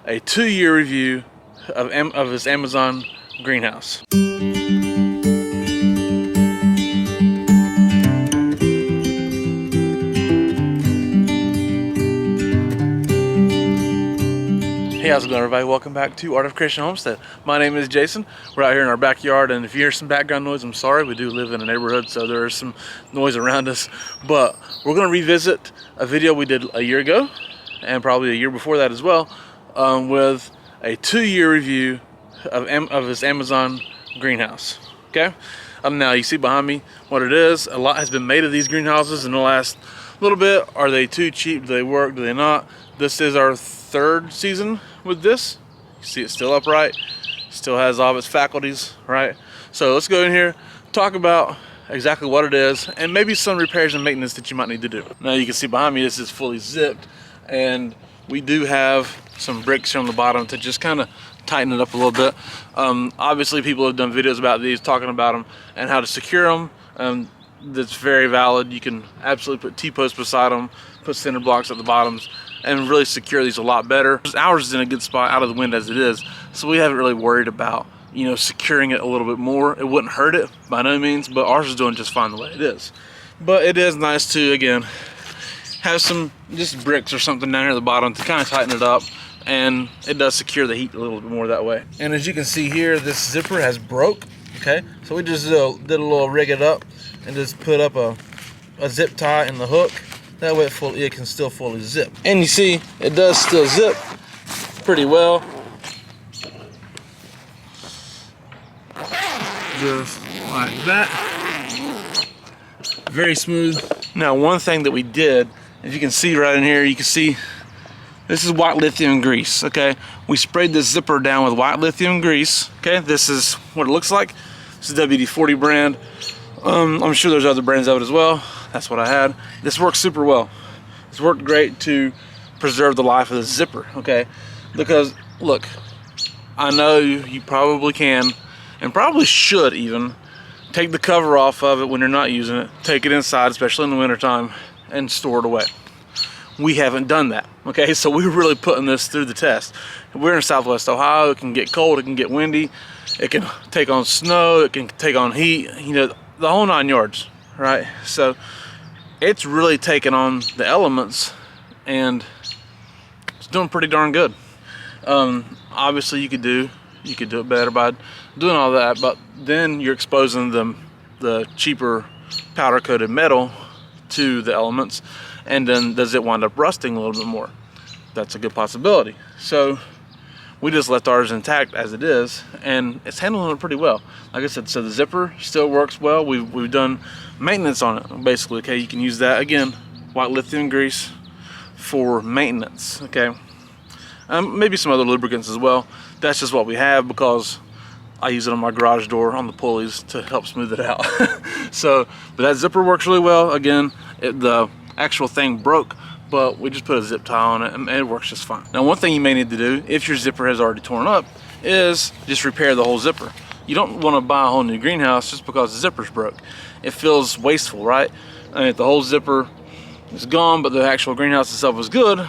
a 2-year review of this Amazon greenhouse. Hey, how's it going, everybody? Welcome back to Art of Creation Homestead. My name is Jason. We're out here in our backyard, and if you hear some background noise, I'm sorry. We do live in a neighborhood, so there is some noise around us. But we're going to revisit a video we did a year ago, and probably a year before that as well, with a 2-year review of this Amazon greenhouse. Okay? Now you see behind me what it is. A lot has been made of these greenhouses in the last little bit. Are they too cheap? Do they work? Do they not? This is our 3rd season with this. You see it's still upright, still has all of its faculties, right? So let's go in here, talk about exactly what it is, and maybe some repairs and maintenance that you might need to do. Now you can see behind me, this is fully zipped, and we do have some bricks here on the bottom to just kind of tighten it up a little bit. Obviously people have done videos about these, talking about them and how to secure them. That's very valid. You can absolutely put T-posts beside them, put center blocks at the bottoms, and really secure these a lot better. Ours is in a good spot out of the wind as it is, so we haven't really worried about, you know, securing it a little bit more. It wouldn't hurt it by no means, but ours is doing just fine the way it is. But it is nice to, again, have some just bricks or something down here at the bottom to kind of tighten it up, and it does secure the heat a little bit more that way. And as you can see here, this zipper has broke. Okay, so we just did a little rig it up and just put up a zip tie in the hook. That way it can still fully zip. And you see, it does still zip pretty well. Just like that. Very smooth. Now, one thing that we did, if you can see right in here, you can see this is white lithium grease, okay? We sprayed this zipper down with white lithium grease, okay? This is what it looks like. This is WD-40 brand. I'm sure there's other brands of it as well. That's what I had. This works super well. It's worked great to preserve the life of the zipper, okay? Because, look, I know you probably can, and probably should even, take the cover off of it when you're not using it, take it inside, especially in the wintertime, and store it away. We haven't done that, okay? So we're really putting this through the test. We're in Southwest Ohio. It can get cold, it can get windy, it can take on snow, it can take on heat, you know, the whole 9 yards, right? So it's really taken on the elements, and it's doing pretty darn good. Obviously you could do it better by doing all that, but then you're exposing the cheaper powder coated metal to the elements, and then does it wind up rusting a little bit more? That's a good possibility. So we just left ours intact as it is, and it's handling it pretty well. Like I said, so the zipper still works well. We've done maintenance on it, basically, okay? You can use that, again, white lithium grease for maintenance, okay? Maybe some other lubricants as well. That's just what we have because I use it on my garage door on the pulleys to help smooth it out. So, but that zipper works really well. Again, the actual thing broke, but we just put a zip tie on it and it works just fine. Now, one thing you may need to do if your zipper has already torn up is just repair the whole zipper. You don't want to buy a whole new greenhouse just because the zipper's broke. It feels wasteful, right? I mean, if the whole zipper is gone but the actual greenhouse itself was good,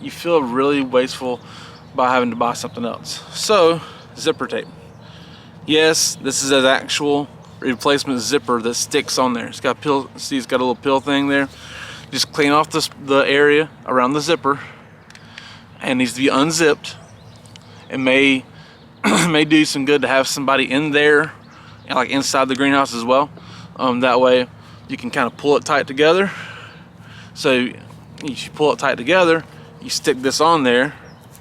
you feel really wasteful by having to buy something else. So, zipper tape. Yes, this is an actual replacement zipper that sticks on there. It's got a pill, see, it's got a little pill thing there. Just clean off the area around the zipper, and it needs to be unzipped. It may do some good to have somebody in there, like inside the greenhouse as well. That way you can kind of pull it tight together. So you pull it tight together, you stick this on there,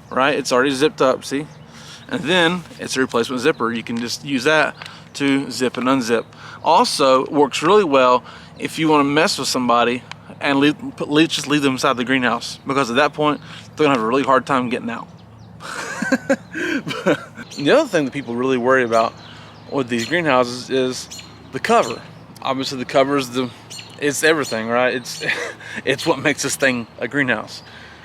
right? It's already zipped up, see? And then it's a replacement zipper. You can just use that to zip and unzip. Also, it works really well if you want to mess with somebody and just leave them inside the greenhouse, because at that point they're gonna have a really hard time getting out. The other thing that people really worry about with these greenhouses is the cover. Obviously the cover is it's everything, right? It's what makes this thing a greenhouse.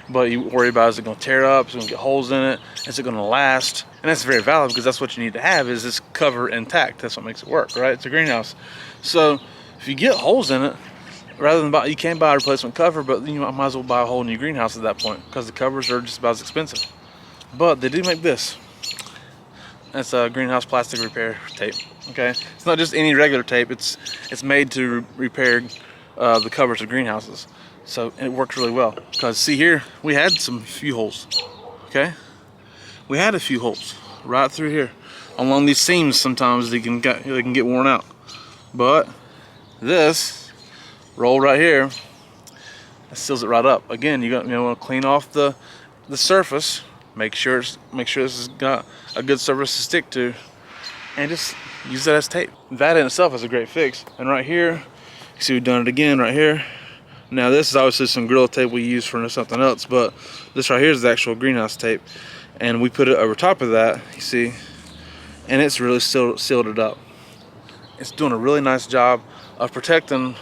But you worry about, is it going to tear up? Is it going to get holes in it? Is it going to last? And that's very valid, because that's what you need to have, is this cover intact. That's what makes it work, right? It's a greenhouse. So if you get holes in it, rather than buy, you can't buy a replacement cover, but you might as well buy a whole new greenhouse at that point, because the covers are just about as expensive. But they do make this. That's a greenhouse plastic repair tape. Okay, it's not just any regular tape. It's made to repair the covers of greenhouses. So and it works really well. Because see here, we had some few holes. Okay, we had a few holes right through here along these seams. Sometimes they can get worn out. But this roll right here, that seals it right up. Again, you want to clean off the surface. Make sure this has got a good surface to stick to, and just use that as tape. That in itself is a great fix. And right here, you see we've done it again right here. Now this is obviously some Gorilla tape we use for something else, but this right here is the actual greenhouse tape, and we put it over top of that. You see, and it's really sealed it up. It's doing a really nice job of protecting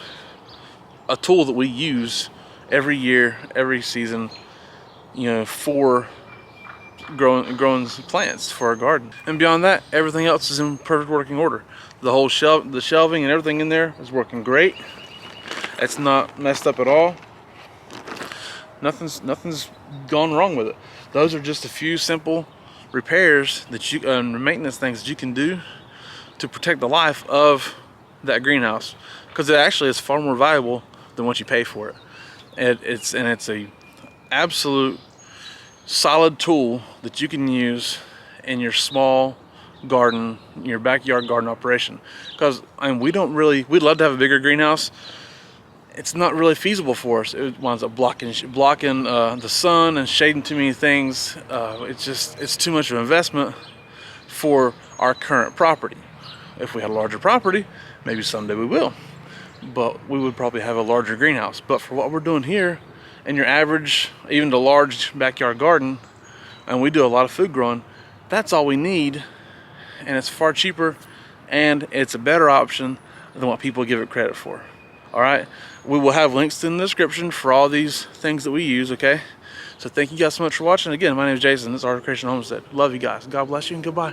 a tool that we use every year, every season, for growing plants for our garden. And beyond that, everything else is in perfect working order. The whole the shelving and everything in there is working great. It's not messed up at all. Nothing's gone wrong with it. Those are just a few simple repairs that maintenance things that you can do to protect the life of that greenhouse, because it actually is far more valuable than what you pay for it. It's a absolute solid tool that you can use in your small garden, your backyard garden operation. Because we'd love to have a bigger greenhouse. It's not really feasible for us. It winds up blocking the sun and shading too many things. It's too much of an investment for our current property. If we had a larger property, maybe someday we will, but we would probably have a larger greenhouse. But for what we're doing here in your average, even the large backyard garden, and we do a lot of food growing, that's all we need, and it's far cheaper, and it's a better option than what people give it credit for. All right, we will have links in the description for all these things that we use. Okay, so thank you guys so much for watching. Again, my name is Jason. This is Art of Creation Homestead. Love you guys. God bless you, and goodbye.